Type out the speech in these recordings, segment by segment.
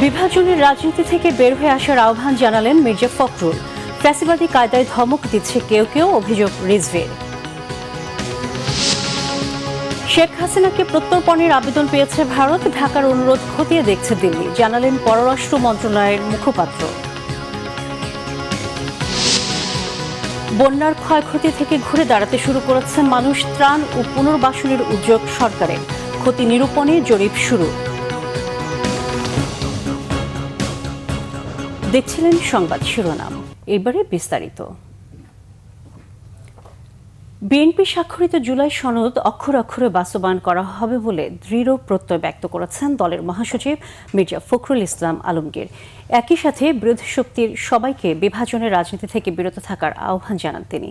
বিভাজনের রাজনীতি থেকে বের হয়ে আসার আহ্বান জানালেন মির্জা ফখরুল। ফ্যাসিবাদী কায়দায় ধমক দিচ্ছে কেউ কেউ, অভিযোগ রিজভীর। শেখ হাসিনাকে প্রত্যর্পণের আবেদন পেয়েছে ভারত, ঢাকার অনুরোধ খতিয়ে দেখছে দিল্লি, জানালেন পররাষ্ট্র মন্ত্রণালয়ের মুখপাত্র। বন্যার ক্ষয়ক্ষতি থেকে ঘুরে দাঁড়াতে শুরু করেছে মানুষ, ত্রাণ ও পুনর্বাসনের উদ্যোগ সরকারের, ক্ষতি নিরূপণে জরিপ শুরু। দেখছিলেন সংবাদ শিরোনাম, এবারে বিস্তারিত। বিএনপি স্বাক্ষরিত জুলাই সনদ অক্ষরে অক্ষরে বাস্তবায়ন করা হবে বলে দৃঢ় প্রত্যয় ব্যক্ত করেছেন দলের মহাসচিব মির্জা ফখরুল ইসলাম আলমগীর। একই সাথে বিরোধী শক্তির সবাইকে বিভাজনের রাজনীতি থেকে বিরত থাকার আহ্বান জানান তিনি।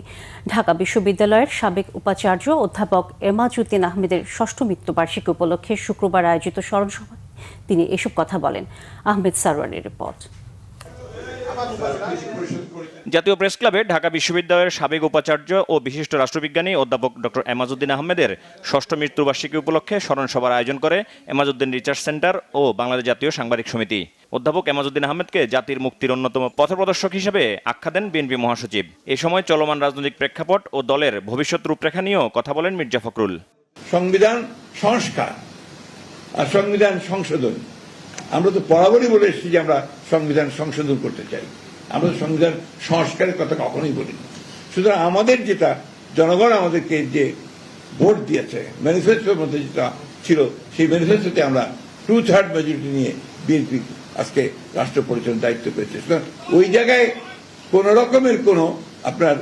ঢাকা বিশ্ববিদ্যালয়ের সাবেক উপাচার্য অধ্যাপক এমাজউদ্দিন আহমেদের ষষ্ঠ মৃত্যুবার্ষিকী উপলক্ষে শুক্রবার আয়োজিত স্মরণসভায় তিনি এসব কথা বলেন। আহমেদ সারওয়ারের রিপোর্ট। জাতীয় প্রেস ক্লাবে ঢাকা বিশ্ববিদ্যালয়ের সাবেক উপাচার্য ও বিশিষ্ট রাষ্ট্রবিজ্ঞানী অধ্যাপক ডক্টর এমাজউদ্দিন আহমেদের ষষ্ঠ মৃত্যুবার্ষিকী উপলক্ষে স্মরণ সভার আয়োজন করে এমাজউদ্দিন রিসার্চ সেন্টার ও বাংলাদেশ জাতীয় সাংবাদিক সমিতি। অধ্যাপক এমাজউদ্দিন আহমেদকে জাতির মুক্তির অন্যতম পথপ্রদর্শক হিসেবে আখ্যা দেন বিএনপি মহাসচিব। এ সময় চলমান রাজনৈতিক প্রেক্ষাপট ও দলের ভবিষ্যৎ রূপরেখা নিয়েও কথা বলেন মির্জা ফখরুল। সংবিধান সংস্কার আর সংবিধান সংশোধন, আমরা তো বরাবরই বলে এসেছি যে আমরা সংবিধান সংশোধন করতে চাই, আমরা সংবিধান সংস্কারের কথা কখনোই বলিনি। সুতরাং আমাদের যেটা জনগণ আমাদেরকে যে ভোট দিয়েছে, ম্যানিফেস্টোর মধ্যে যেটা ছিল, সেই ম্যানিফেস্টোতে আমরা 2/3 মেজরিটি নিয়ে বিএনপি আজকে রাষ্ট্র পরিচালনার দায়িত্ব পেয়েছে। সুতরাং ওই জায়গায় কোন রকমের কোনো আপনার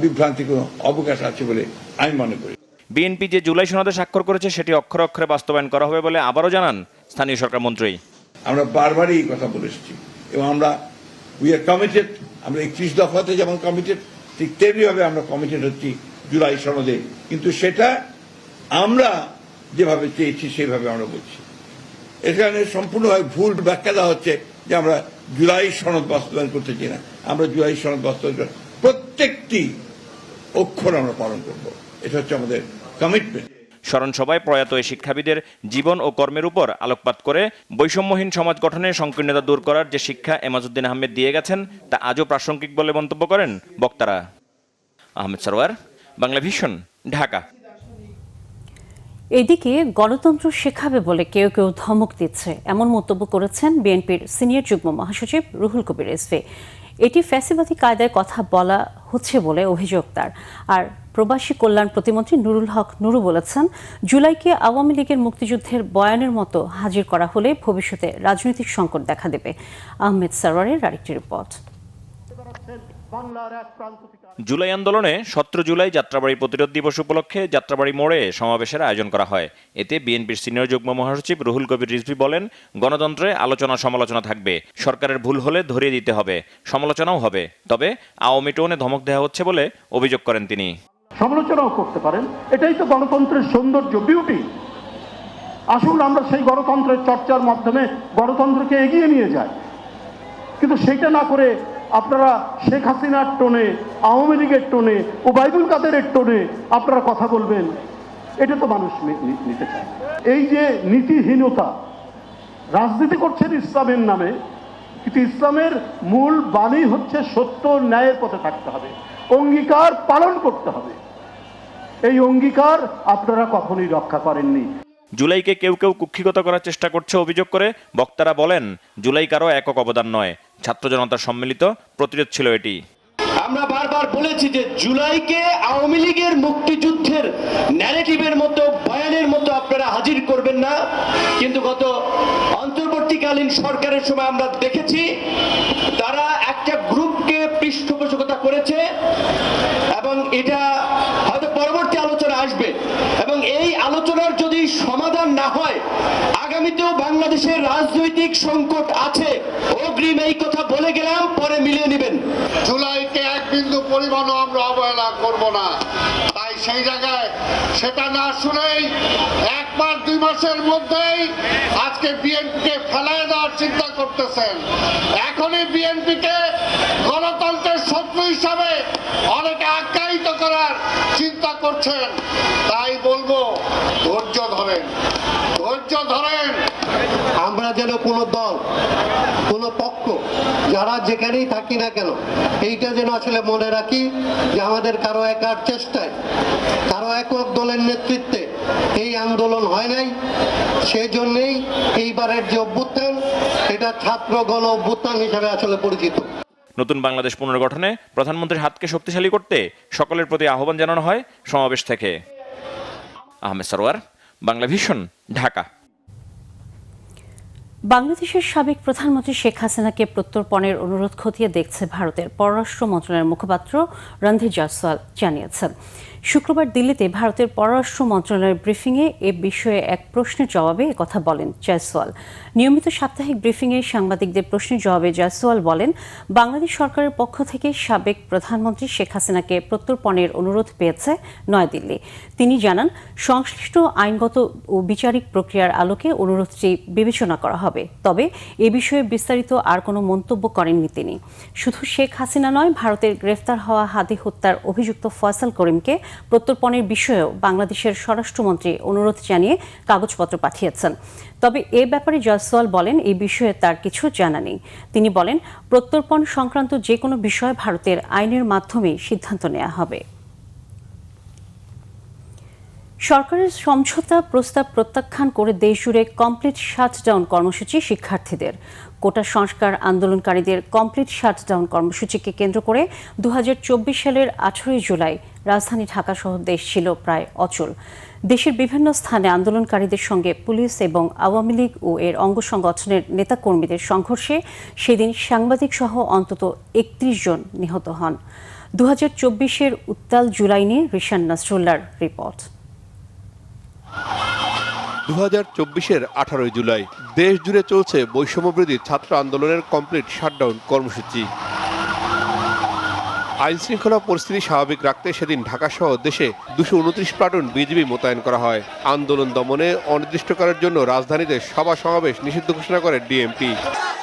বিভ্রান্তি, কোনো অবকাশ আছে বলে আমি মনে করি। বিএনপি যে জুলাই সনদে স্বাক্ষর করেছে সেটি অক্ষরে অক্ষরে বাস্তবায়ন করা হবে বলে আবারও জানান স্থানীয় সরকার মন্ত্রী। আমরা বারবারই এই কথা বলে এসেছি এবং আমরা উই আর কমিটেড। আমরা 31 দফাতে যেমন কমিটেড, ঠিক তেমনিভাবে আমরা কমিটেড হচ্ছি জুলাই সনদে, কিন্তু সেটা আমরা যেভাবে চেয়েছি সেইভাবে আমরা বলছি। এখানে সম্পূর্ণভাবে ভুল ব্যাখ্যা দেওয়া হচ্ছে যে আমরা জুলাই সনদ বাস্তবায়ন করতে চাই না। আমরা জুলাই সনদ বাস্তবায়ন প্রত্যেকটি অক্ষর আমরা পালন করব, এটা হচ্ছে আমাদের কমিটমেন্ট। স্মরণ সভায় প্রয়াত এই শিক্ষাবিদের জীবন ও কর্মের উপর আলোকপাত করে বৈষম্যহীন সমাজ গঠনে সংকীর্ণতা দূর করার যে শিক্ষা এমাজউদ্দিন আহমেদ দিয়ে গেছেন তা আজও প্রাসঙ্গিক বলে মন্তব্য করেন বক্তারা। আহমেদ সারওয়ার, বাংলা ভিশন, ঢাকা। এদিকে গণতন্ত্র শেখাবে বলে কেউ কেউ ধমক দিচ্ছে, এমন মন্তব্য করেছেন বিএনপির সিনিয়র যুগ্ম মহাসচিব রুহুল কবির রিজভী। এটি ফ্যাসিবাদী কায়দায় কথা বলা হচ্ছে বলে অভিযোগ তার। আর প্রবাসী কল্যাণ প্রতিমন্ত্রী নুরুল হক নুরু বলেছেন, জুলাইকে আওয়ামী লীগের মুক্তিযুদ্ধের বয়ানের মতো হাজির করা হলে ভবিষ্যতে রাজনৈতিক সংকট দেখা দেবে। আহমেদ সারওয়ারের আরেকটি রিপোর্ট। জুলাই আন্দোলনে 17 জুলাই যাত্রাবাড়ি প্রতিরোধ দিবস উপলক্ষে যাত্রাবাড়ি মোড়ে সমাবেশের আয়োজন করা হয়। এতে বিএনপির সিনিয়র যুগ্ম মহাসচিব রুহুল কবির রিজভী বলেন, গণতন্ত্রে আলোচনা সমালোচনা থাকবে, সরকারের ভুল হলে ধরিয়ে দিতে হবে, সমালোচনাও হবে, তবে আওয়ামী টোনে ধমক দেওয়া হচ্ছে বলে অভিযোগ করেন তিনি। সমালোচনাও করতে পারেন, এটাই তো গণতন্ত্রের সৌন্দর্য, বিউটি। আসুন আমরা সেই গণতন্ত্রের চর্চার মাধ্যমে গণতন্ত্রকে এগিয়ে নিয়ে যাই, কিন্তু সেটা না করে আপনারা শেখ হাসিনার টোনে, আওয়ামী লীগের টোনে, ওবায়দুল কাদেরের টোনে আপনারা কথা বলবেন, এটা তো মানুষ নিতে চায়। এই যে নীতিহীনতা, রাজনীতি করছেন ইসলামের নামে, কিন্তু ইসলামের মূল বাণী হচ্ছে সত্য ন্যায়ের পথে থাকতে হবে, অঙ্গীকার পালন করতে হবে। এই অঙ্গীকার আপনারা কখনোই রক্ষা করেননি। জুলাইকে কেউ কেউ কুক্ষিগত করার চেষ্টা করছে অভিযোগ করে বক্তারা বলেন, জুলাই কারো একক অবদান নয়, ছাত্র জনতার সম্মিলিত প্রতিরোধ ছিল এটি। আমরা বারবার বলেছি যে জুলাইকে আওয়ামী লীগের মুক্তিযুদ্ধের ন্যারেটিভের মতো, বয়ানের মতো আপনারা হাজির করবেন না, কিন্তু গত অন্তর্বর্তীকালীন সরকারের সময় আমরা দেখেছি তারা একটা গ্রুপকে পৃষ্ঠপোষকতা করেছে এবং এটা হয়তো পরবর্তী আলোচনা আসবে এবং এই আলোচনার যদি সমাধান না হয় আগামীতেও বাংলাদেশের রাজনৈতিক সংকট আছে। অগ্রিম এই কথা বলে গেলাম, পরে মিলিয়ে নেবেন। জুলাইকে এক বিন্দু পরিমাণও আমরা অবহেলা করব না। তাই সেই জায়গায় সেটা না শুনেই 1-2 মাসের মধ্যেই আজকে বিএনপিকে ফেলায় দেওয়ার চিন্তা করতেছেন। এখনই বিএনপিকে গণতন্ত্রের শত্রু হিসাবে অনেকে আখ্যায়িত করার চিন্তা করছেন। তাই বলবো, ধৈর্য ধরেন, ধৈর্য ধরেন। আমরা যেন কোনো দল, কোনো পক্ষ, যারা যেখানেই থাকি না কেন, এইটা যেন আসলে মনে রাখি যে আমাদের কারো একার চেষ্টায়, কারো একক দলের নেতৃত্বে এই আন্দোলন হয় নাই। সেজন্যই এইবারের যে অভ্যুত্থান, এটা ছাত্র গণ অভ্যুত্থান হিসেবে আসলে পরিচিত। নতুন বাংলাদেশ পুনর্গঠনে প্রধানমন্ত্রীর হাতকে শক্তিশালী করতে সকলের প্রতি আহ্বান জানানো হয় সমাবেশ থেকে। আহমেদ সরওয়ার, বাংলা ভিশন, ঢাকা। বাংলাদেশের সাবেক প্রধানমন্ত্রী শেখ হাসিনাকে প্রত্যর্পণের অনুরোধ খতিয়ে দেখছে ভারতের পররাষ্ট্র মন্ত্রণালয়ের মুখপাত্র রণধীর জয়সওয়াল জানিয়েছেন। শুক্রবার দিল্লিতে ভারতের পররাষ্ট্র মন্ত্রণালয়ের ব্রিফিংয়ে এ বিষয়ে এক প্রশ্নের জবাবে একথা বলেন জয়সওয়াল। নিয়মিত সাপ্তাহিক ব্রিফিংয়ে সাংবাদিকদের প্রশ্নের জবাবে জয়সওয়াল বলেন, বাংলাদেশ সরকারের পক্ষ থেকে সাবেক প্রধানমন্ত্রী শেখ হাসিনাকে প্রত্যর্পণের অনুরোধ পেয়েছে নয়াদিল্লি। তিনি জানান, সংশ্লিষ্ট আইনগত ও বিচারিক প্রক্রিয়ার আলোকে অনুরোধটি বিবেচনা করা হবে। তবে এ বিষয়ে বিস্তারিত আর কোনো মন্তব্য করেননি তিনি। শুধু শেখ হাসিনা নয়, ভারতের গ্রেফতার হওয়া হাদি হত্যার অভিযুক্ত ফয়সাল করিমকে প্রত্যর্পণের বিষয়েও বাংলাদেশের স্বরাষ্ট্রমন্ত্রী অনুরোধ জানিয়ে কাগজপত্র পাঠিয়েছেন। তবে এ ব্যাপারে জয়সওয়াল বলেন, এই বিষয়ে তার কিছু জানা নেই। তিনি বলেন, প্রত্যর্পণ সংক্রান্ত যে কোনো বিষয় ভারতের আইনের মাধ্যমেই সিদ্ধান্ত নেওয়া হবে। সরকারের সমঝোতা প্রস্তাব প্রত্যাখ্যান করে দেশজুড়ে কমপ্লিট শাটডাউন কর্মসূচি শিক্ষার্থীদের। কোটা সংস্কার আন্দোলনকারীদের কমপ্লিট শাটডাউন কর্মসূচিকে কেন্দ্র করে 2024 সালের 18 জুলাই রাজধানী ঢাকা সহ দেশ ছিল প্রায় অচল। দেশের বিভিন্ন স্থানে আন্দোলনকারীদের সঙ্গে পুলিশ এবং আওয়ামী লীগ ও এর অঙ্গ সংগঠনের নেতাকর্মীদের সংঘর্ষে সেদিন সাংবাদিক সহ অন্তত 31 জন নিহত হন। 2024-এর উত্তাল জুলাই নিয়ে রিশান নাসরুল্লাহর রিপোর্ট। 2024-এর 18 জুলাই দেশ জুড়ে চলছে বৈষম্যবিরোধী ছাত্র আন্দোলনের কমপ্লিট শাটডাউন কর্মসূচি। আইন শৃঙ্খলা পরিস্থিতি স্বাভাবিক রাখতে সেদিন ঢাকাসহ দেশে 229 প্লাটুন বিজিবি মোতায়েন করা হয়। আন্দোলন দমনে অনির্দিষ্টকালের জন্য রাজধানীতে সভা সমাবেশ নিষিদ্ধ ঘোষণা করে ডিএমপি।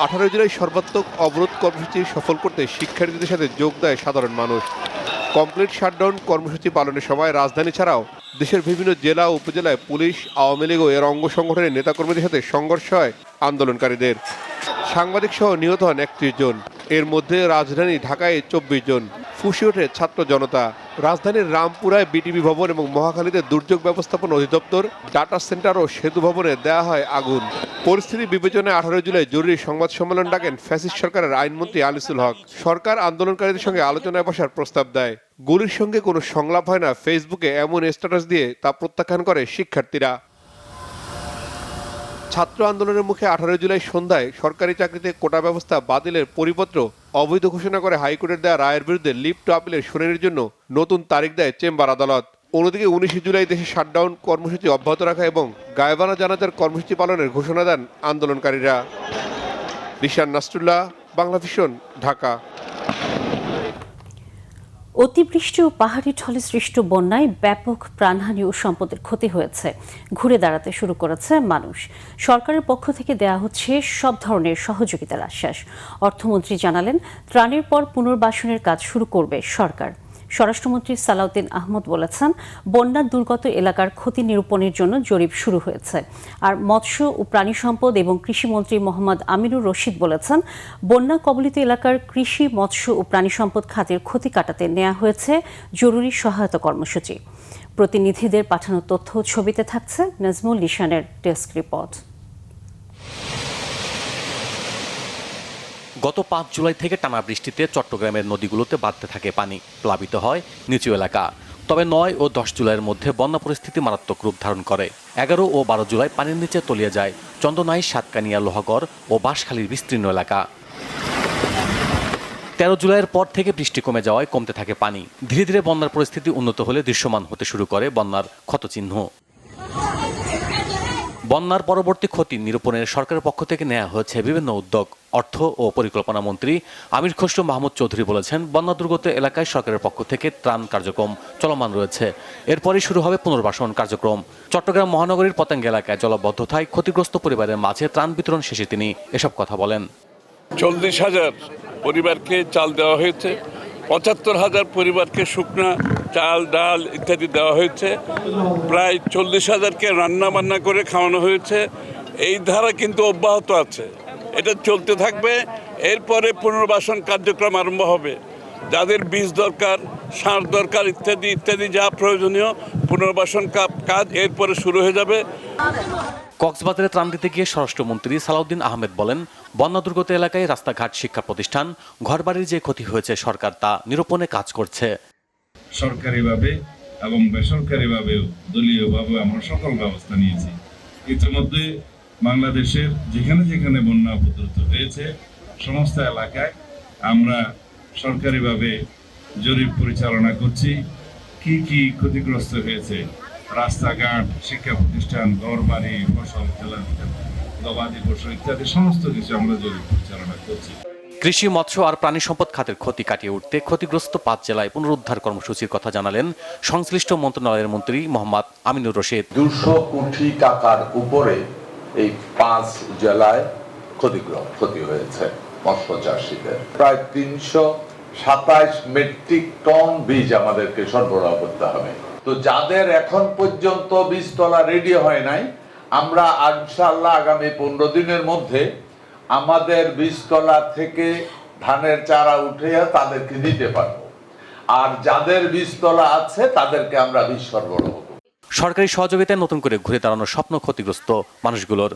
18 জুলাই সর্বাত্মক অবরোধ কর্মসূচি সফল করতে শিক্ষার্থীদের সাথে যোগ দেয় সাধারণ মানুষ। কমপ্লিট শাটডাউন কর্মসূচি পালনের সময় রাজধানী ছাড়াও দেশের বিভিন্ন জেলা ও উপজেলায় পুলিশ, আওয়ামী লীগ ও এর অঙ্গ সংগঠনের নেতাকর্মীদের সাথে সংঘর্ষ হয় আন্দোলনকারীদের। সাংবাদিক সহ নিহত হন 31 জন। এর মধ্যে রাজধানী ঢাকায় 24 জন। ফুঁসে ওঠে ছাত্র জনতা। রাজধানীর রামপুরায় বিটিভি ভবন এবং মহাখালীতে দুর্যোগ ব্যবস্থাপনা অধিদপ্তর, ডাটা সেন্টার ও সেতু ভবনে দেয়া হয় আগুন। পরিস্থিতি বিবেচনায় 18 জুলাই জরুরি সংবাদ সম্মেলন ডাকেন ফ্যাসিস্ট সরকারের আইনমন্ত্রী আনিসুল হক। সরকার আন্দোলনকারীদের সঙ্গে আলোচনায় বসার প্রস্তাব দেয়। গুলির সঙ্গে কোনো সংলাপ হয় না, ফেসবুকে এমন স্ট্যাটাস দিয়ে তা প্রত্যাখ্যান করে শিক্ষার্থীরা। ছাত্র আন্দোলনের মুখে 18 জুলাই সন্ধ্যায় সরকারি চাকরিতে কোটা ব্যবস্থা বাতিলের পরিপত্র অবৈধ ঘোষণা করে হাইকোর্টের দেওয়া রায়ের বিরুদ্ধে লিভ টু আপিলের শুনানির জন্য নতুন তারিখ দেয় চেম্বার আদালত। অন্যদিকে 19 জুলাই দেশে শাটডাউন কর্মসূচি অব্যাহত রাখা এবং গায়েবানা জানাজার কর্মসূচি পালনের ঘোষণা দেন আন্দোলনকারীরা। রিশান নাসরুল্লাহ, বাংলা ভিশন, ঢাকা। অতিবৃষ্টি ও পাহাড়ি ঢলে সৃষ্ট বন্যায় ব্যাপক প্রাণহানি ও সম্পদের ক্ষতি হয়েছে। ঘুরে দাঁড়াতে শুরু করেছে মানুষ। সরকারের পক্ষ থেকে দেয়া হচ্ছে সব ধরনের সহযোগিতার আশ্বাস। অর্থমন্ত্রী জানালেন, ত্রাণের পর পুনর্বাসনের কাজ শুরু করবে সরকার। স্বরাষ্ট্রমন্ত্রী সালাউদ্দিন আহমদ বলেছেন, বন্যা দুর্গত এলাকার ক্ষতি নিরূপণের জন্য জরিপ শুরু হয়েছে। আর মৎস্য ও প্রাণী সম্পদ এবং কৃষিমন্ত্রী মোহাম্মদ আমিনুর রশিদ বলেছেন, বন্যা কবলিত এলাকার কৃষি, মৎস্য ও প্রাণী সম্পদ খাতের ক্ষতি কাটাতে নেওয়া হয়েছে জরুরি সহায়তা কর্মসূচি। প্রতিনিধিদের পাঠানো তথ্য ছবিতে থাকছে নাজমুল লিশানের ডেস্ক রিপোর্ট। গত 5 জুলাই থেকে টানা বৃষ্টিতে চট্টগ্রামের নদীগুলোতে বাড়তে থাকে পানি, প্লাবিত হয় নিচু এলাকা। তবে 9 ও 10 জুলাইয়ের মধ্যে বন্যা পরিস্থিতি মারাত্মক রূপ ধারণ করে। 11 ও 12 জুলাই পানির নিচে তলিয়ে যায় চন্দনাই, সাতকানিয়া, লোহাগড় ও বাঁশখালীর বিস্তীর্ণ এলাকা। 13 জুলাইয়ের পর থেকে বৃষ্টি কমে যাওয়ায় কমতে থাকে পানি। ধীরে ধীরে বন্যার পরিস্থিতি উন্নত হলে দৃশ্যমান হতে শুরু করে বন্যার ক্ষতচিহ্ন। বন্যার পরবর্তী ক্ষতি নিরূপণের সরকারের পক্ষ থেকে নেওয়া হয়েছে বিভিন্ন উদ্যোগ। অর্থ ও পরিকল্পনা মন্ত্রী আমির খসরু মাহমুদ চৌধুরী বলেছেন, বন্যা দুর্গত এলাকায় সরকারের পক্ষ থেকে ত্রাণ কার্যক্রম চলমান রয়েছে। এরপরই শুরু হবে পুনর্বাসন কার্যক্রম। চট্টগ্রাম মহানগরীর পতেঙ্গ এলাকায় জলাবদ্ধতায় ক্ষতিগ্রস্ত পরিবারের মাঝে ত্রাণ বিতরণ শেষে তিনি এসব কথা বলেন। 40,000 পরিবারকে চাল দেওয়া হয়েছে, 75,000 পরিবারকে শুকনা চাল, ডাল ইত্যাদি দেওয়া হয়েছে, প্রায় 40,000কে রান্না বান্না করে খাওয়ানো হয়েছে এই ধারা কিন্তু অব্যাহত আছে, এটা চলতে থাকবে। এরপরে পুনর্বাসন কার্যক্রম আরম্ভ হবে। যাদের বীজ দরকার, সার দরকার, ইত্যাদি ইত্যাদি যা প্রয়োজনীয় পুনর্বাসন কাজ এরপরে শুরু হয়ে যাবে। কক্সবাজারে ত্রাণ দিতে গিয়ে স্বরাষ্ট্রমন্ত্রী সালাউদ্দিন আহমেদ বলেন, বন্যা দুর্গত এলাকায় রাস্তাঘাট, শিক্ষা প্রতিষ্ঠান, ঘরবাড়ির যে ক্ষতি হয়েছে সরকার তা নিরূপণে কাজ করছে। সরকারিভাবে এবং বেসরকারিভাবেও দলীয়ভাবে আমরা সকল ব্যবস্থা নিয়েছি। ইতিমধ্যে বাংলাদেশের যেখানে যেখানে বন্যা উপদ্রুত হয়েছে সমস্ত এলাকায় আমরা সরকারিভাবে জরিপ পরিচালনা করছি। কি কি ক্ষতিগ্রস্ত হয়েছে, রাস্তাঘাট, শিক্ষা প্রতিষ্ঠান, ঘরবাড়ি, ফসল, গবাদি পশু ইত্যাদি সমস্ত কিছু আমরা জরিপ পরিচালনা করছি। কৃষি, মৎস্য আর প্রাণী সম্পদ খাতের ক্ষতি কাটিয়ে উঠতে ক্ষতিগ্রস্ত 5 জেলায় পুনরুদ্ধার কর্মসূচির কথা জানালেন সংশ্লিষ্ট মন্ত্রণালয়ের মন্ত্রী মোহাম্মদ আমিনুর রশিদ। 200 কোটি টাকার উপরে এই 5 জেলায় ক্ষতি হয়েছে মৎস্য চাষীদের। প্রায় 327 মেট্রিক টন বীজ আমাদেরকে সরবরাহ করতে হবে। তো যাদের এখন পর্যন্ত বীজতলা রেডি হয় নাই, আমরা ইনশাআল্লাহ আগামী 15 দিনের মধ্যে আমাদের বীজতলা থেকে ধানের চারা উঠে তাদেরকে দিতে পারবো। আর যাদের বীজতলা আছে তাদেরকে আমরা বীজ সরবরাহ করব। সরকারি সহযোগিতায় নতুন করে ঘুরে দাঁড়ানোর স্বপ্ন ক্ষতিগ্রস্ত মানুষগুলোর।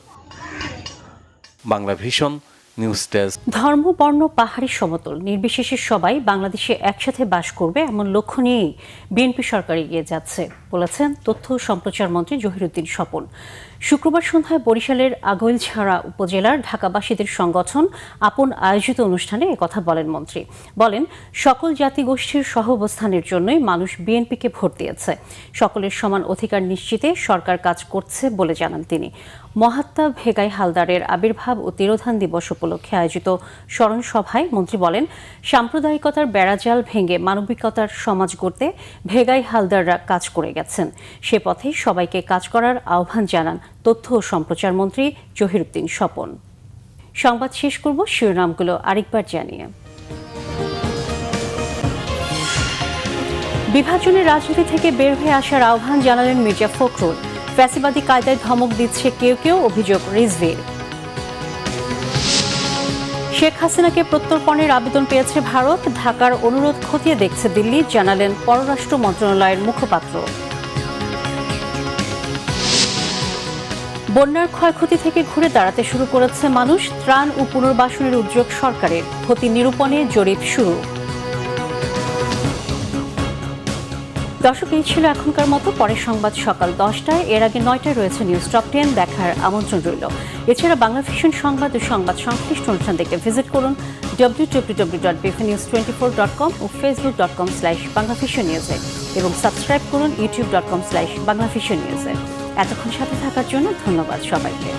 Bangla vision news desk. ধর্ম, বর্ণ, পাহাড়ি, সমতল নির্বিশেষে সবাই বাংলাদেশে একসাথে বাস করবে এমন লক্ষ্য নিয়েই বিএনপি সরকার এগিয়ে যাচ্ছে বলেছেন তথ্য ও সম্প্রচার মন্ত্রী জহিরুদ্দিন স্বপন। শুক্রবার সন্ধ্যায় বরিশালের আগৈলঝাড়া উপজেলার ঢাকাবাসীদের সংগঠন আপন আয়োজিত অনুষ্ঠানে একথা বলেন মন্ত্রী। বলেন, সকল জাতিগোষ্ঠীর সহাবস্থানের জন্যই মানুষ বিএনপিকে ভোট দিয়েছে। সকলের সমান অধিকার নিশ্চিতে সরকার কাজ করছে বলে জানান তিনি। মহাত্মা ভেগাই হালদারের আবির্ভাব ও তিরোধান দিবস উপলক্ষে আয়োজিত স্মরণ সভায় মন্ত্রী বলেন, সাম্প্রদায়িকতার বেড়াজাল ভেঙে মানবিকতার সমাজ গড়তে ভেগাই হালদাররা কাজ করে গেছেন। সে পথেই সবাইকে কাজ করার আহ্বান জানান তথ্য ও সম্প্রচার মন্ত্রী জহিরুদ্দিন স্বপন। সংবাদ শেষ করব শিরোনামগুলো আরেকবার জানিয়ে। বিভাজনের রাজনীতি থেকে বের হয়ে আসার আহ্বান জানালেন মির্জা ফখরুল। ফ্যাসিবাদী কায়দায় ধমক দিচ্ছে কেউ কেউ, অভিযোগ রিজভীর। শেখ হাসিনাকে প্রত্যর্পণের আবেদন পেয়েছে ভারত, ঢাকার অনুরোধ খতিয়ে দেখছে দিল্লি, জানালেন পররাষ্ট্র মন্ত্রণালয়ের মুখপাত্র। বন্যার ক্ষয়ক্ষতি থেকে ঘুরে দাঁড়াতে শুরু করেছে মানুষ, ত্রাণ ও পুনর্বাসনের উদ্যোগ সরকারের, ক্ষতি নিরূপণে জরিপ শুরু। দর্শক, এই ছিল এখনকার মতো। পরের সংবাদ সকাল 10টায়, এর আগে 9টায় রয়েছে নিউজ টপ 10 দেখার আমন্ত্রণ রইল। এছাড়া বাংলা ভিশন সংবাদ ও সংবাদ সংশ্লিষ্ট অনুষ্ঠান দেখতে ভিজিট করুন www.bfnews24.com ও facebook.com/banglavisionnews এবং সাবস্ক্রাইব করুন youtube.com/banglavisionnews। এতক্ষণ সাথে থাকার জন্য ধন্যবাদ সবাইকে।